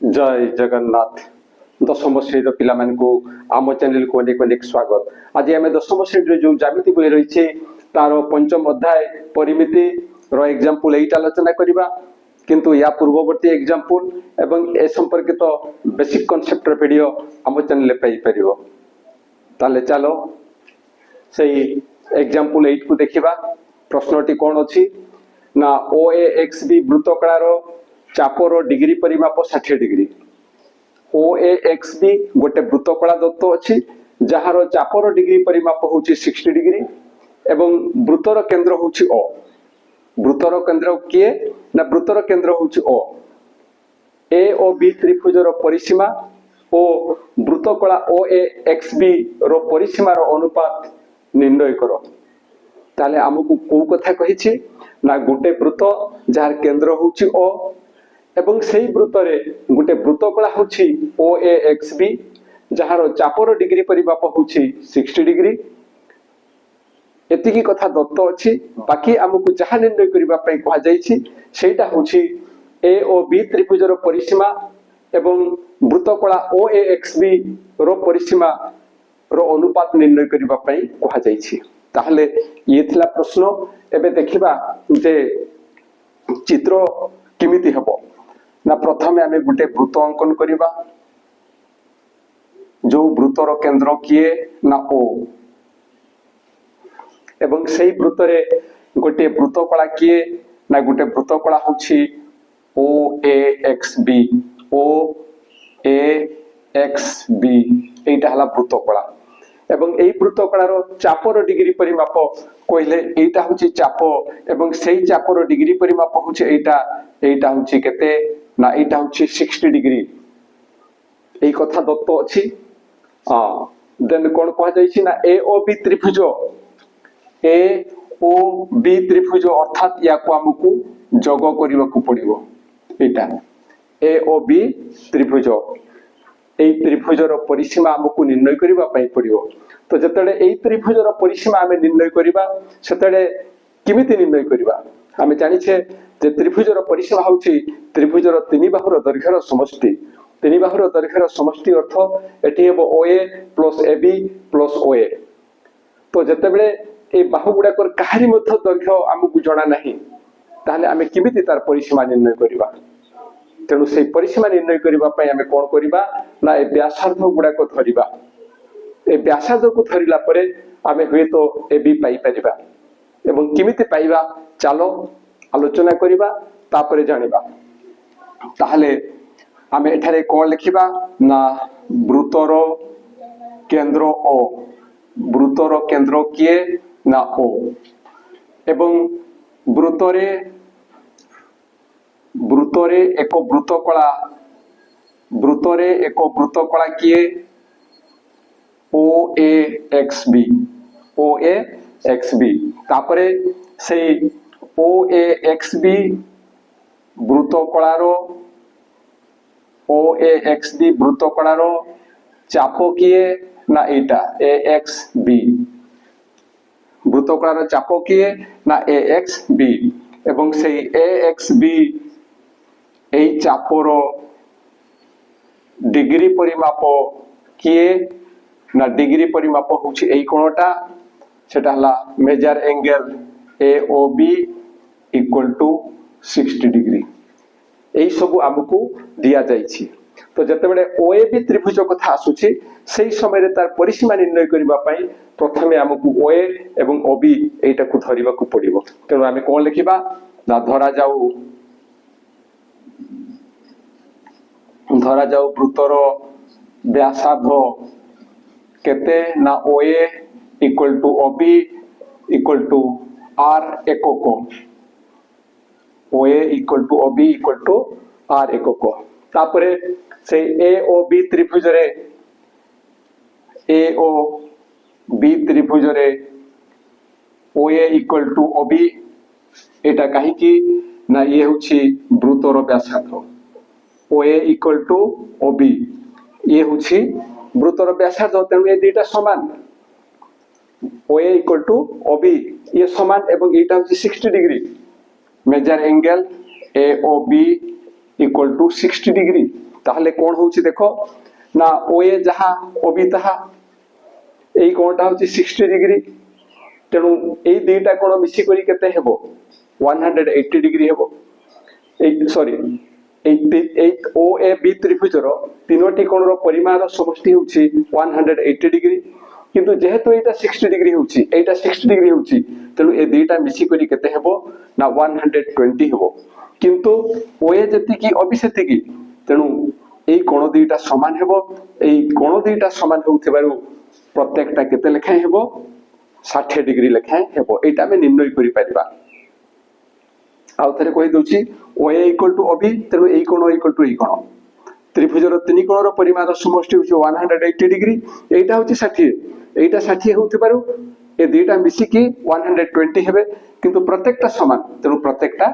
जय जगन्नाथ। दशम श्रेणी पिला आम चैनल को अनेक अनेक स्वागत। आज आम दशम श्रेणी जो ज्यामिति बही रही तार पंचम अध्याय परिमिति एग्जाम्पल एटा आलोचना करवा, किंतु या पूर्ववर्ती एग्जाम्पल एवं ए संपर्कित बेसिक कॉन्सेप्ट वीडियो आम चैनल पाई परिबो। ताले चलो से एग्जाम्पल 8 को देखिबा। प्रश्नटी कौन अछि ना OAXB वृत्तकलार चापर डिग्री परिमाप 60 डिग्री। OAXB गोटे वृत्तकला दत्त अछि जहार चापर डिग्री परिमाप होछि 60 डिग्री एवं वृत्तर केंद्र होछि O। वृत्तर केंद्र किए ना वृत्तर केंद्र होछि O। A ओ B त्रिभुजर परिसीमा ओ वृत्तकला OAXB रो परिसीमार अनुपात निर्णय करो। ताले हमकु को कथा कहिछि ना गोटे वृत्त जार केंद्र होछि O एवं सेही वृत्तरे गोटे वृत्तकला होछि OAXB जहार चापर डिग्री परिमाप होछि 60 डिग्री। एतिकी कथा दत्त अछि। बाकी हमकु जहा निर्णय करिबा पई कहा जाइछि सेटा होछि A ओ B त्रिभुजर परिसीमा एवं वृत्तकला OAXB रो परिसीमा रो अनुपात निर्णय करिबा पई कहा जाइछि। ताहले ये थिला प्रश्न। एबे देखिबा जे चित्र किमिति हबो ना। प्रथमे आमे गुटे वृत्त अंकन करिबा जो वृत्तर केंद्र किए ना O एवं सेही वृत्तरे गोटे वृत्तकला किए ना गोटे वृत्तकला होछि OAXB। OAXB एटा हला वृत्तकला एवं एई वृत्तकलार चापर डिग्री परिमाप कहले एटा होछि चाप एवं सेही चापर डिग्री परिमाप होछि एटा होछि केते ना एटा होछि 60 डिग्री। एई कथा दत्त अछि। देन कोन कहा जाइछि ना AOB त्रिभुज AOB त्रिभुज अर्थात या को हमकु जोग करिवा को पड़िबो। एटा AOB त्रिभुज एई त्रिभुजर परिसीमा हमकु निर्णय करिवा पई पड़िबो। तो जतले एई त्रिभुजर परिसीमा हमें निर्णय करिवा सेतले किमिति निर्णय करिवा। हमें जानिछे जे त्रिभुजर परिसीमा होछि त्रिभुजर तीन बाहुर दैर्घ्यर समष्टि। तीन बाहुर दैर्घ्यर समष्टि अर्थ एठी हेबो OA plus AB plus OA। तो जतेबेले ए बाहु गुडाकर काहारी मध्य दैर्घ्य हमकु जणा नाही ताहले हमें किमिति तार परिसीमा निर्णय करिवा। तेणु से परिसीमा निर्णय करिवा पई हमें कोन करिवा ना ए व्यासार्ध गुडाको धरिबा। ए व्यासार्ध को धरिला परे हमें हुए तो AB पाई परिबा एवं किमिति पाइबा चलो आलोचना करिबा तापरे जानिबा। ताहले हमें एठारे कोन लिखिबा ना वृत्तर केंद्र O। वृत्तर केंद्र किए ना O एवं वृत्तरे एक वृत्तकला किए OAXB तापरे से OAXB वृत्तकलार चाप किए ना एटा AXB। वृत्तकलार चाप किए ना AXB एवं से AXB एई चापर डिग्री परिमाप किए ना डिग्री परिमाप होछि एई कोणटा सेटा हला major angle AOB equal to 60 degree. एई सब हमकु दिया जाइछि। तो जतेबेले OAB त्रिभुज कथा आसुछि सेही समय रे तार परिसीमा निर्णय करिबा पई प्रथमे हमकु OA एवं OB एटा को धरिबा को पड़िबो। तेणु हमें कोन लिखिबा ना धरा जाऊ वृत्तर व्यासार्ध केते ना OA equal to OB equal to R एकक। OA equal to OB equal to R एकक। तापरे से AOB त्रिभुजरे OA इक्वल टू OB एटा काहे कि ना ये होछि वृत्तर व्यासार्ध। OA इक्वल टू OB ये होछि वृत्तर व्यासार्ध। तेणु ये दुईटा समान। OA इक्वल टू OB ये समान एवं एटा होछि 60 degree. Major angle AOB equal to 60 degree. ताहले कोण होउची देखो ना ओए जहा ओबी तहा एई कोणटा होची 60 डिग्री तेणु एई दुईटा कोण मिसी करी केते हेबो 180 डिग्री हेबो सॉरी ओ ए बी त्रिभुजर तीनोटी कोणर परिमाण समष्टि होउची 180 डिग्री किंतु जेहेतु एटा 60 डिग्री होउची एटा 60 डिग्री होउची तेणु ए दुईटा मिसी करी केते हेबो ना 120 हेबो किंतु ओए जति की ओबी सेति की तेणु एई कोण दुईटा समान हेबो एई कोण दुईटा समान होउथिबारु प्रत्येकटा केते लेखाय हेबो 60 डिग्री लेखाय हेबो एटा हम निर्णय करि परिबा आउ थरे कहि दउची ओए इक्वल टू ओबी तेणु एई कोण इक्वल टू एई कोण त्रिभुजर तीन कोणर परिमाण समष्टि होची 180 डिग्री एटा होची 60 एटा 60 होउथिबारु ए दुईटा मिसी की 120 हेबे किंतु प्रत्येकटा समान तेणु प्रत्येकटा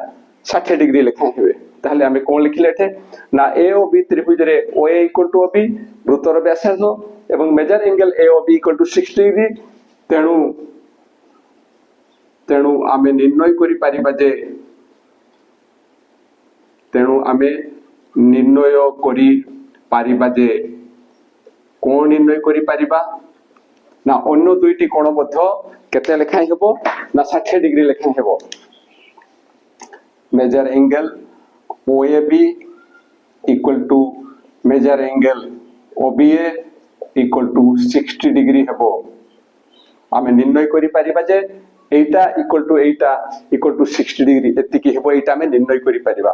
60 डिग्री लेखाय हेबे ताहले हमें कोन लिखिले एठे ना ए ओ बी त्रिभुज रे ओए इक्वल टू ओबी वृत्तर व्यासार्ध एवं major angle A O B equal to 60 degree तेणु तेणु आमे निर्णय करि परिबा जे तेणु आमे निर्णय करि परिबा जे कोन निर्णय करि परिबा ना अन्य दुईटी कोण मध्य केते लेखाय हेबो ना 60 डिग्री लेखाय हेबो major angle OAB equal to measure angle OBA equal to 60 degree हेबो आमे निर्णय करि परिबा जे एटा equal to 60 degree एतिकी हेबो एटा आमे निर्णय करि परिबा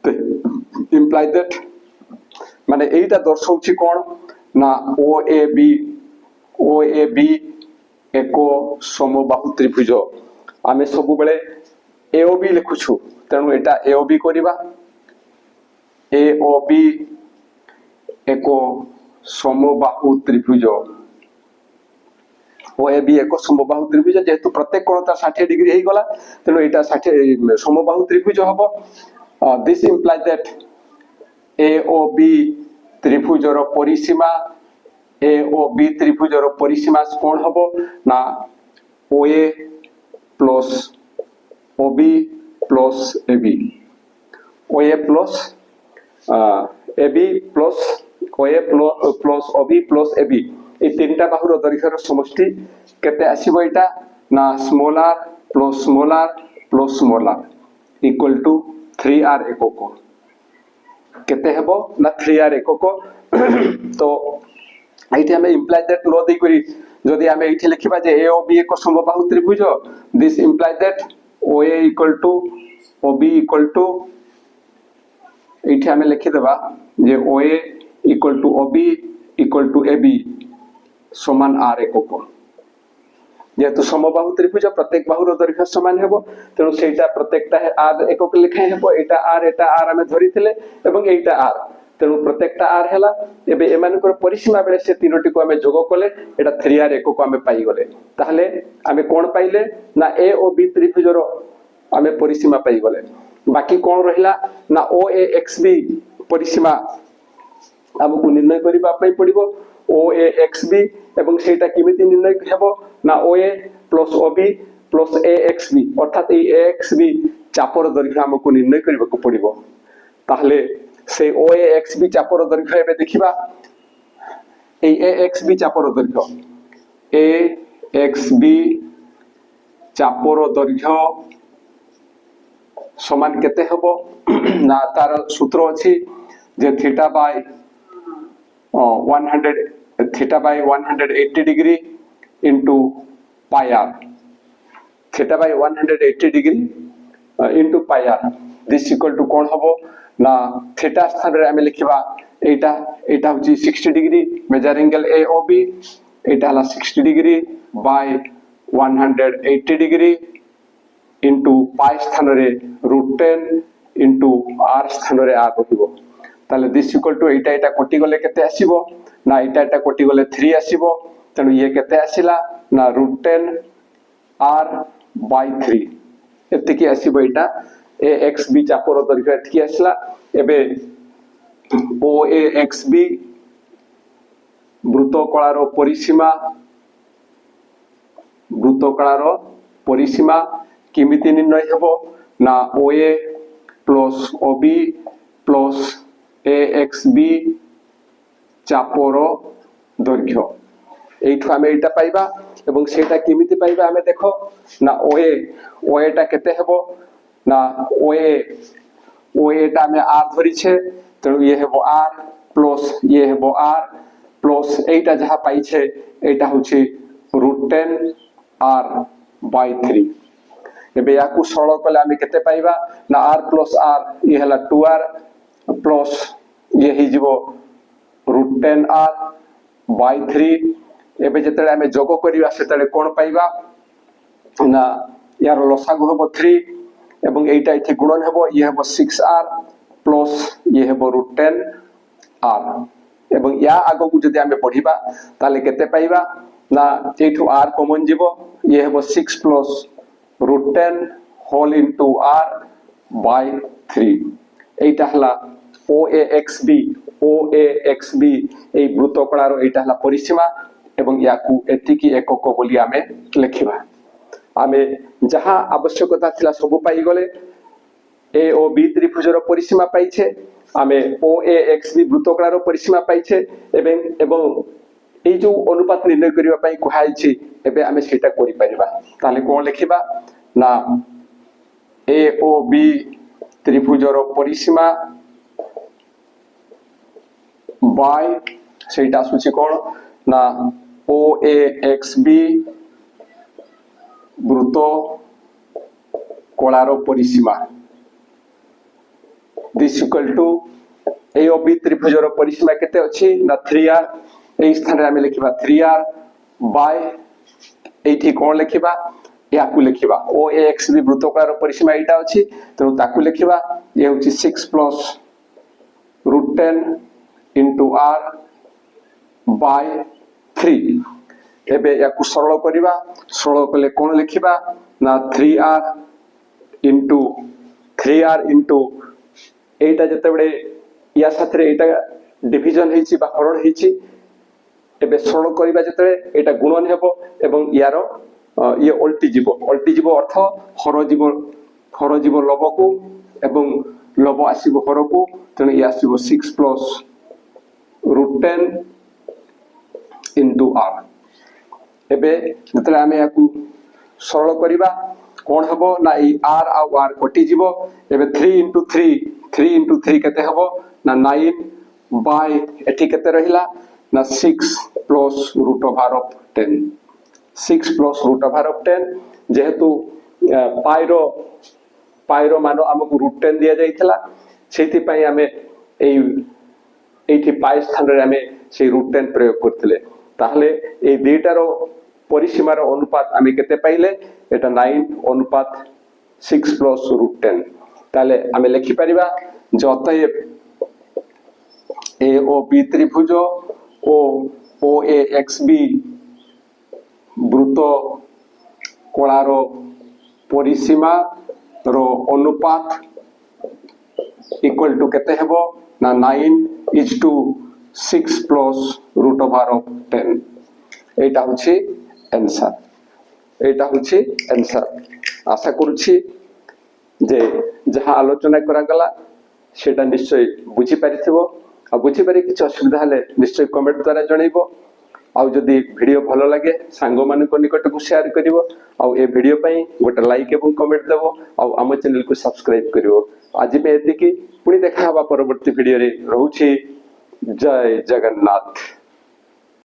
तो imply that माने एटा दर्शाउची कोन ना OAB एको समबाहु त्रिभुज आमे सब बेले AOB लिखुछु तेणु एटा AOB करिबा AOB एको समबाहु त्रिभुज OAB एको समबाहु त्रिभुज जेहेतु प्रत्येक कोण ता 60 डिग्री हे गला तेणु एटा 60 समबाहु त्रिभुज हबो दिस इंप्लाय दैट AOB त्रिभुजर परिसीमा AOB त्रिभुजर परिसीमा कोन हबो ना OA plus OB plus AB OA plus AB plus OA plus OB plus AB ए तीनटा बाहुर दैर्घ्यर समष्टि केते आसीबो एटा ना small r plus small r plus small r equal to 3r एकक केते हेबो ना 3r एकक तो एठी हमें इंप्लाय दैट नो देई करी जदी हमें एठी लिखिबा जे AOB एक समबाहु त्रिभुज this imply that OA equal to OB equal to एठी हमें लिखि देबा जे OA equal to OB equal to AB समान r एकक जेहेतु समबाहु त्रिभुज प्रत्येक बाहुर दैर्घ्य समान हेबो तेणु सेटा प्रत्येकटा r एकक लिखाय हेबो एटा r हमें धरिथिले एवं एटा r तेणु प्रत्येकटा r हैला एबे एमानकर परिसीमा बेले से तीनोटी को हमें जोग कले एटा 3r एकक हमें पाई गले ताहले हमें कोन पाइले ना a ओ b त्रिभुजर हमें परिसीमा पाई गले बाकी कोन रहिला ना OAXB परिसीमा हमकु निर्णय करिबा पई पड़िबो OAXB एवं सेटा किमिति निर्णय हेबो ना OA plus OB plus AXB अर्थात ए AXB चापर दैर्घ्य हमकु निर्णय करिबाकु पड़िबो ताहले से OAXB चापर दैर्घ्य एबे देखिबा ए AXB चापर दैर्घ्य AXB चापर दैर्घ्य समान केते हेबो ना तार सूत्र अछि जे थीटा by 180 degree into pi r theta by 180 degree into pi r this equal to कोन हबो ना थीटा स्थान रे हमें लिखिबा एटा होची 60 डिग्री मेजर एंगल AOB एटा हला 60 degree by 180 degree into pi स्थान रे √10 into r स्थान रे r रहिबो ताले दिस इक्वल टू एटा कोटि गले केते आसीबो ना एटा कोटि गले 3 आसीबो तेणु ये केते आसिला ना √10 r by 3 एतिकी आसीबो एटा AXB चापर दैर्घ्य एतिकी आसिला एबे OAXB वृत्तकलार परिसीमा किमिति निर्णय हेबो ना OA प्लस OB প্লস এ এক্স বি চাপর দৈর্ঘ্য এইঠু আমি এইটা পাইবা এবং সেটা কেমিতি পাইবা আমি দেখো না ওএটা কেতে হেব না ওএটা আমি আর ধরিছে তেণু ইয়ে হেব আর প্লস ইয়ে হেব আর প্লস এইটা যাহা পাইছে এইটা হচ্ছে √10 আর বাই 3 এবে ইয়াকু সরল কলে আমি কেতে পাইবা না আর প্লস আর ইয়ে হলা 2r প্লস ইয়ে হই যাব √10 আর বাই 3 এবে যেতলে আমি যোগ করিবা সেতলে কোন পাইবা না ইয়ার লসাগু হবো 3 এবং এইটা এটি গুণন হবো ইয়ে হবো 6r প্লস ইয়ে হবো √10 আর এবং ইয়া আগকু যদি আমি পড়িবা তাহলে কেতে পাইবা না এইঠু r কমন যাব ইয়ে হবো 6 plus √10 whole into r by 3 এইটা হলা OAXB এই বৃত্তকলার এইটা হলা পরিসীমা এবং ইয়াকু এতিকি একক বলি আমি লিখিবা আমি যাহা আবশ্যকতা ଥିଲା ସବୁ পাইগলে এ ও বি ত্রিভুজৰ পরিসীমা পাইছে আমি OAXB বৃত্তকলার পরিসীমা পাইছে এবং এই যে অনুপাত নির্ণয় করিবা পাই কুহাইছি এবে আমি সেটা করি পারিবা তাহলে কোন লিখিবা না এ ও বি ত্রিভুজৰ পরিসীমা বাই সেইটা আসুচি কোন না OAXB বৃত্ত কলার পরিসীমা this equal to A O B ত্রিভুজৰ পরিসীমা কেতে আছে না 3r এই স্থানে আমি লিখিবা 3r বাই এইটি কোন লিখিবা ইয়াকু লিখিবা OAXB বৃত্ত কলার পরিসীমা এইটা আছে তেণু তাকু লিখিবা এ হচ্ছে 6 প্লস √10 ইনটু r বাই 3 এবে ইয়াকু সরল করিবা সরল কলে কোন লিখিবা না 3r ইনটু এইটা যেতেবেলে ইয়া সাথে এইটা ডিভিজন হইছি বা হরণ হইছি এবে সরল করিবা যেতেবেলে এটা গুণন হেব এবং ইয়ার ইয়ে উল্টি জীব অর্থ হর জীব লবকু এবং লব আসিব হরকু তেণু ইয়ে আসিব 6 প্লস √10 ইনটু r এবে যেতলে আমি ইয়াকু সরল করিবা কোন হবো না এই r আর r কটি জীব এবে 3 ইনটু 3 কেতে হবো না 9 বাই এটি কেতে রহিলা না 6 প্লস √10 6 প্লস √10 যেহেতু পাইর মান আমাকে √10 দিয়া যাইতলা সেইতি পাই আমি এইটি পাই স্থাନରେ আমি সেই √10 প্রয়োগ করতেলে তাহলে এই দুইটার পরিসীমার অনুপাত আমি কেতে পাইলে এটা 9 অনুপাত 6 প্লস √10 তাহলে আমি লিখি পারিবা যে অতএব এ ও বি ত্রিভুজ ও OAXB বৃত্ত কলার পরিসীমা रो अनुपात इक्वल टू केते हेबो ना 9:6 प्लस √10 এইটা হচ্ছে आंसर এইটা হচ্ছে आंसर আশা করছি যে যাহা আলোচনা করা গলা সেটা নিশ্চয় বুঝি পারিথিবো আর বুঝি পারি কিছু অসুবিধা হলে নিশ্চয় কমেন্ট দ্বারা জଣାইবো आउ जदि वीडियो भल लगे सांग मानक निकट को शेयर करिवो आउ ए वीडियो पई गोटे लाइक एवं कमेंट देवो आउ आम चैनल को सब्सक्राइब करिवो आज में एतिकी पुणी देखा हवा परवर्ती वीडियो रे रहउछि जय जगन्नाथ।